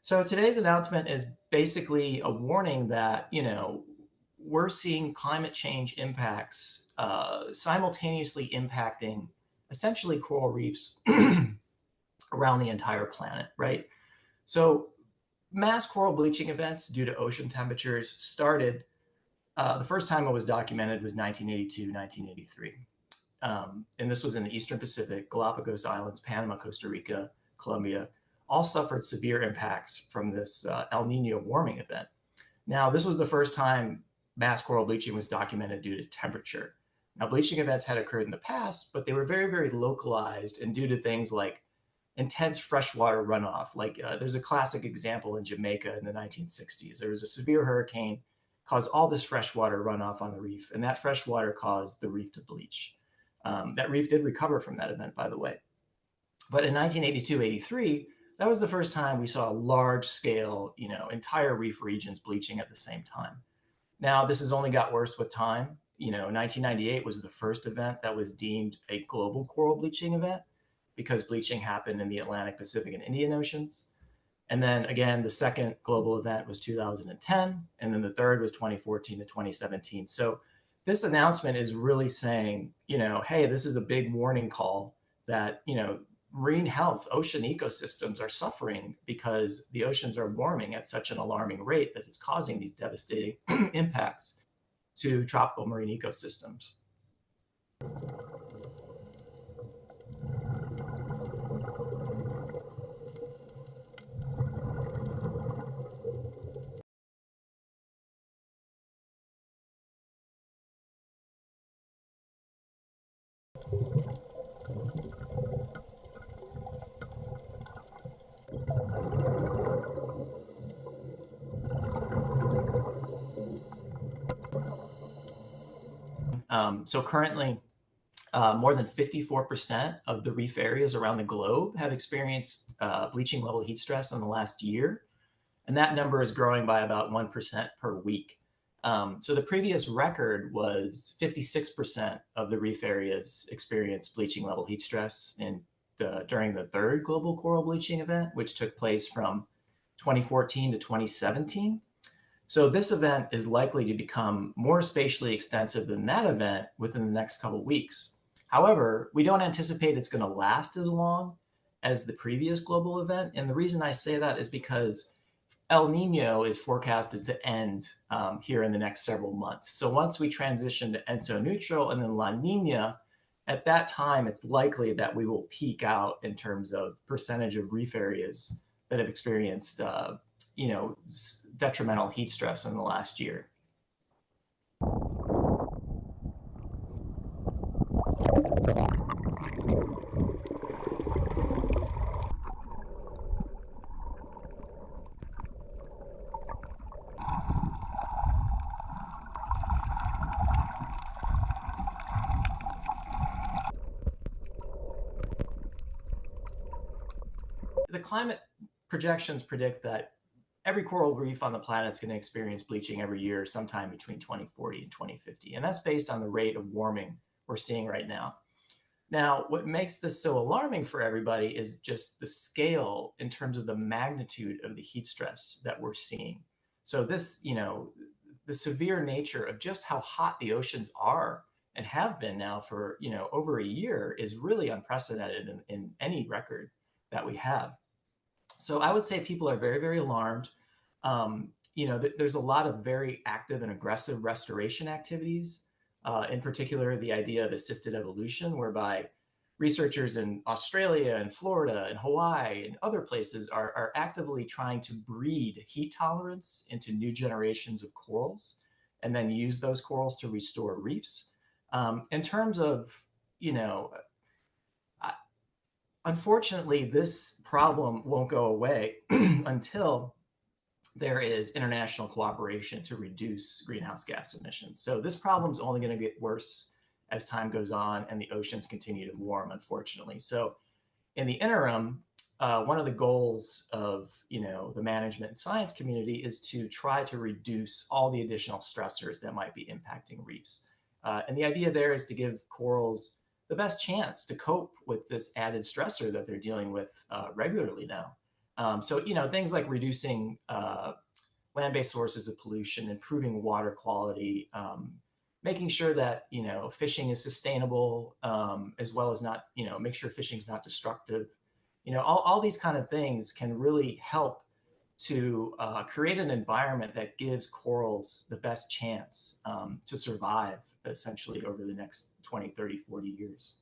So today's announcement is basically a warning that, we're seeing climate change impacts simultaneously impacting essentially coral reefs around the entire planet, right? So mass coral bleaching events due to ocean temperatures started, the first time it was documented was 1982, 1983. And this was in the Eastern Pacific. Galapagos Islands, Panama, Costa Rica, Colombia, all suffered severe impacts from this El Nino warming event. Now, this was the first time mass coral bleaching was documented due to temperature. Now, bleaching events had occurred in the past, but they were very, very localized and due to things like intense freshwater runoff. Like there's a classic example in Jamaica in the 1960s. There was a severe hurricane, caused all this freshwater runoff on the reef, and that freshwater caused the reef to bleach. That reef did recover from that event, by the way. But in 1982-83, that was the first time we saw large scale, entire reef regions bleaching at the same time. Now, this has only got worse with time. 1998 was the first event that was deemed a global coral bleaching event because bleaching happened in the Atlantic, Pacific, and Indian Oceans. And then again, the second global event was 2010, and then the third was 2014 to 2017. So this announcement is really saying, hey, this is a big warning call that, marine health, ocean ecosystems are suffering because the oceans are warming at such an alarming rate that it's causing these devastating impacts to tropical marine ecosystems. So currently, more than 54% of the reef areas around the globe have experienced bleaching level heat stress in the last year. And that number is growing by about 1% per week. So the previous record was 56% of the reef areas experienced bleaching level heat stress during the third global coral bleaching event, which took place from 2014 to 2017. So this event is likely to become more spatially extensive than that event within the next couple of weeks. However, we don't anticipate it's going to last as long as the previous global event. And the reason I say that is because El Nino is forecasted to end here in the next several months. So once we transition to ENSO neutral and then La Nina, at that time, it's likely that we will peak out in terms of percentage of reef areas that have experienced detrimental heat stress in the last year. The climate projections predict that every coral reef on the planet is going to experience bleaching every year sometime between 2040 and 2050. And that's based on the rate of warming we're seeing right now. Now, what makes this so alarming for everybody is just the scale in terms of the magnitude of the heat stress that we're seeing. So this, the severe nature of just how hot the oceans are and have been now for, over a year is really unprecedented in any record that we have. So I would say people are very, very alarmed. There's a lot of very active and aggressive restoration activities. In particular, the idea of assisted evolution, whereby researchers in Australia and Florida and Hawaii and other places are actively trying to breed heat tolerance into new generations of corals and then use those corals to restore reefs. In terms of, unfortunately, this problem won't go away until there is international cooperation to reduce greenhouse gas emissions. So this problem is only going to get worse as time goes on and the oceans continue to warm, unfortunately. So in the interim, one of the goals of the management and science community is to try to reduce all the additional stressors that might be impacting reefs. And the idea there is to give corals the best chance to cope with this added stressor that they're dealing with regularly now. So, you know, things like reducing land-based sources of pollution, improving water quality, making sure that, you know, fishing is sustainable, as well as not, you know, make sure fishing is not destructive. You know, all these kind of things can really help to create an environment that gives corals the best chance to survive essentially over the next 20, 30, 40 years.